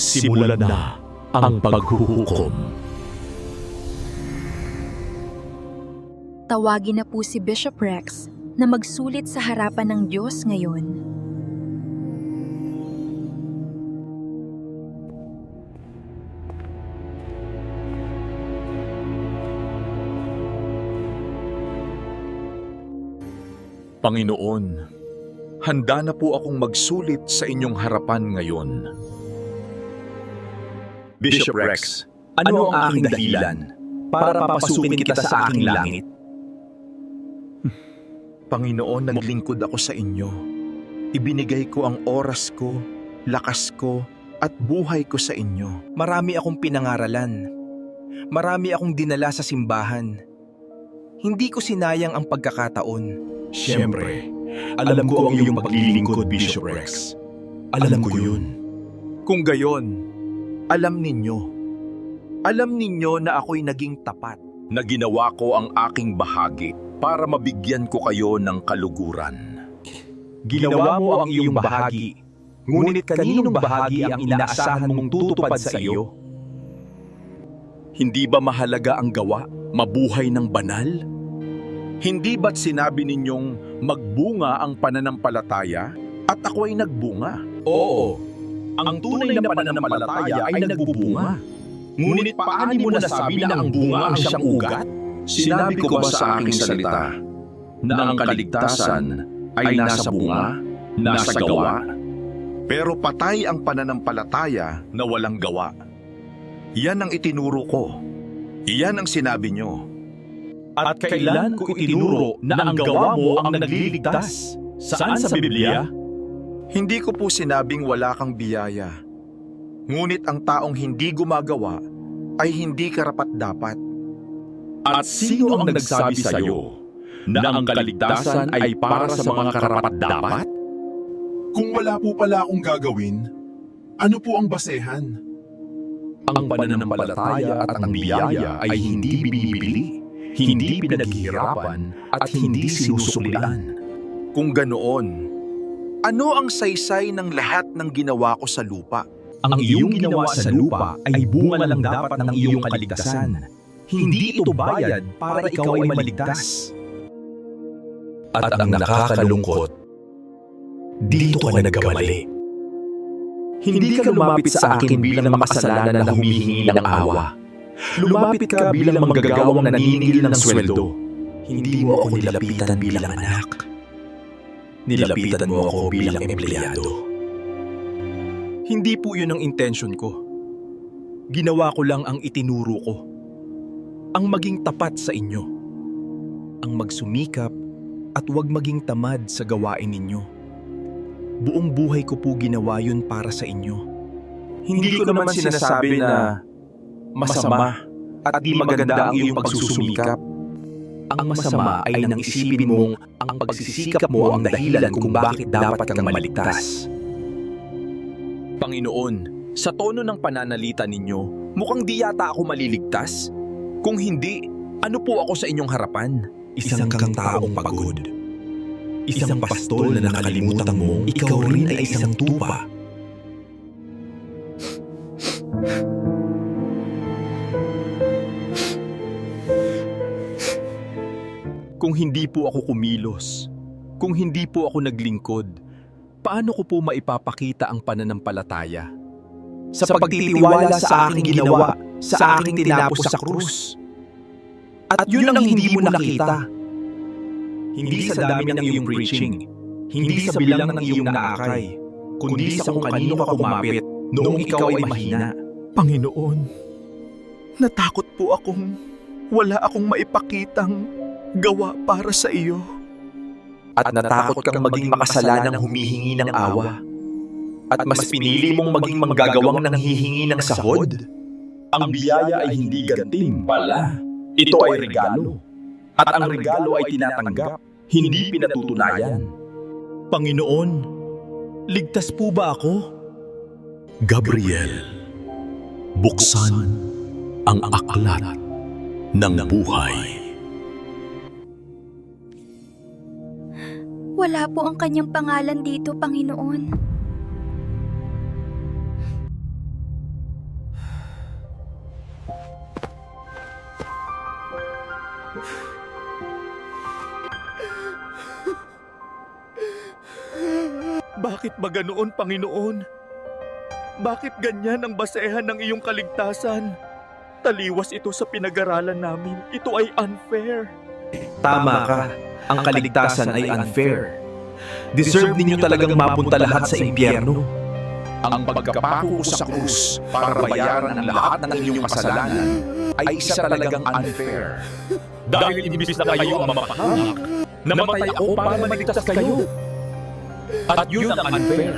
Simulan na ang paghuhukom. Tawagin na po si Bishop Rex na magsulit sa harapan ng Diyos ngayon. Panginoon, handa na po akong magsulit sa inyong harapan ngayon. Bishop Rex, ano ang aking dahilan para papasukin kita sa aking langit? Panginoon, naglingkod ako sa inyo. Ibinigay ko ang oras ko, lakas ko, at buhay ko sa inyo. Marami akong pinangaralan. Marami akong dinala sa simbahan. Hindi ko sinayang ang pagkakataon. Siyempre, alam ko ang iyong paglilingkod, Bishop Rex. Alam ko yun. Kung gayon, alam ninyo na ako'y naging tapat. Na ginawa ko ang aking bahagi para mabigyan ko kayo ng kaluguran. Ginawa mo ang iyong bahagi. Ngunit kaninong bahagi ang inaasahan mong tutupad sa iyo? Hindi ba mahalaga ang gawa, mabuhay ng banal? Hindi ba't sinabi ninyong magbunga ang pananampalataya at ako ay nagbunga? Oo, ang tunay na pananampalataya ay nagbubunga. Ngunit paano mo nasabi na ang bunga ang siyang ugat? Sinabi ko ba sa aking salita na ang kaligtasan ay nasa bunga, nasa gawa? Pero patay ang pananampalataya na walang gawa. Yan ang itinuro ko. Iyan ang sinabi nyo. At kailan ko itinuro na ang gawa mo ang nagliligtas? Saan sa Biblia? Hindi ko po sinabing wala kang biyaya. Ngunit ang taong hindi gumagawa ay hindi karapat-dapat. At sino ang nagsabi sa iyo na ang kaligtasan ay para sa mga karapat-dapat? Kung wala po pala akong gagawin, ano po ang basehan? Ang pananampalataya at ang biyaya ay hindi binibili, hindi pinaghihirapan, at hindi sinusuklian. Kung ganoon, ano ang saysay ng lahat ng ginawa ko sa lupa? Ang iyong ginawa sa lupa ay bunga lang dapat ng iyong kaligtasan. Hindi ito bayad para ikaw ay maligtas. At ang nakakalungkot, dito ka nagkamali. Hindi ka lumapit sa akin bilang makasalanan na humihingi ng awa. Lumapit ka bilang manggagawang naniningil ng sweldo. Hindi mo ako nilapitan bilang anak. Nilapitan mo ako bilang empleyado. Hindi po yun ang intensyon ko. Ginawa ko lang ang itinuro ko. Ang maging tapat sa inyo. Ang magsumikap at huwag maging tamad sa gawain ninyo. Buong buhay ko po ginawa yun para sa inyo. Hindi ko naman sinasabi na masama at di maganda ang iyong pagsusumikap. Ang masama ay nang isipin mong ang pagsisikap mo ang dahilan kung bakit dapat kang maligtas. Panginoon, sa tono ng pananalita ninyo, mukhang di yata ako maliligtas. Kung hindi, ano po ako sa inyong harapan? Isang kang taong pagod. Isang pastol na nakalimutan mong ikaw rin ay isang tupa. Kung hindi po ako kumilos, kung hindi po ako naglingkod, paano ko po maipapakita ang pananampalataya? Sa pagtitiwala sa aking ginawa, sa aking tinapos sa krus. At yun ang hindi mo nakita. Hindi sa dami ng iyong preaching, hindi sa bilang ng iyong naakay, kundi sa kung kanino ka kumapit noong ikaw ay mahina. Panginoon, natakot po akong wala akong maipakitang gawa para sa iyo. At natakot kang maging makasalanang humihingi ng awa. At mas pinili mong maging manggagawang nanghihingi ng sahod. Ang biyaya ay hindi gantimpala. Ito ay regalo. At ang regalo ay tinatanggap, hindi pinatutunayan. Panginoon, ligtas po ba ako? Gabriel, buksan ang aklat ng buhay. Wala po ang kanyang pangalan dito, Panginoon. Bakit ba ganoon, Panginoon? Bakit ganyan ang basehan ng iyong kaligtasan? Taliwas ito sa pinag-aralan namin. Ito ay unfair. Tama ka. Ang kaligtasan ay unfair. Deserve ninyo talagang mapunta lahat sa impyerno. Ang pagkapako ko sa krus para bayaran ang lahat ng inyong kasalanan ay isa talagang unfair. Dahil imbis na kayo ang mapahamak, namatay ako para maligtas kayo. At yun ang unfair.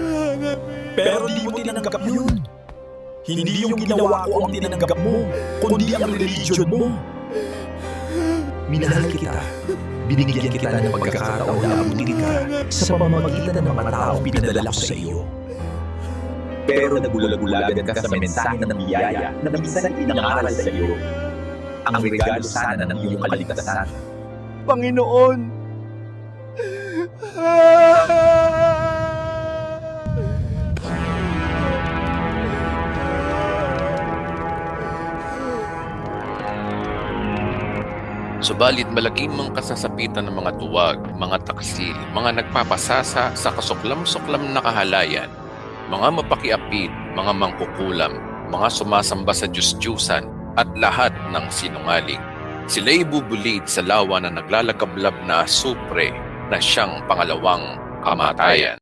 Pero di mo tinanggap yun. Hindi yung ginawa ko ang tinanggap mo, kundi ang religion mo. Minahal kita. Binigyan kita ng pagkakataon na abutin ka sa pamamagitan ng mga taong pinadala ko sa iyo. Pero nagulag-gulagan ka sa mensahe ng biyaya na minsan pinangaral sa iyo. Ang regalo sana ng iyong kaligtasan. Panginoon! Subalit malaking mga kasasapitan ng mga duwag, mga taksil, mga nagpapasasa sa kasuklam-suklam na kahalayan, mga mapakiapid, mga mangkukulam, mga sumasamba sa Diyos-Diyusan at lahat ng sinungaling. Sila'y bubulid sa lawa na naglalagablab na asupre na siyang pangalawang kamatayan.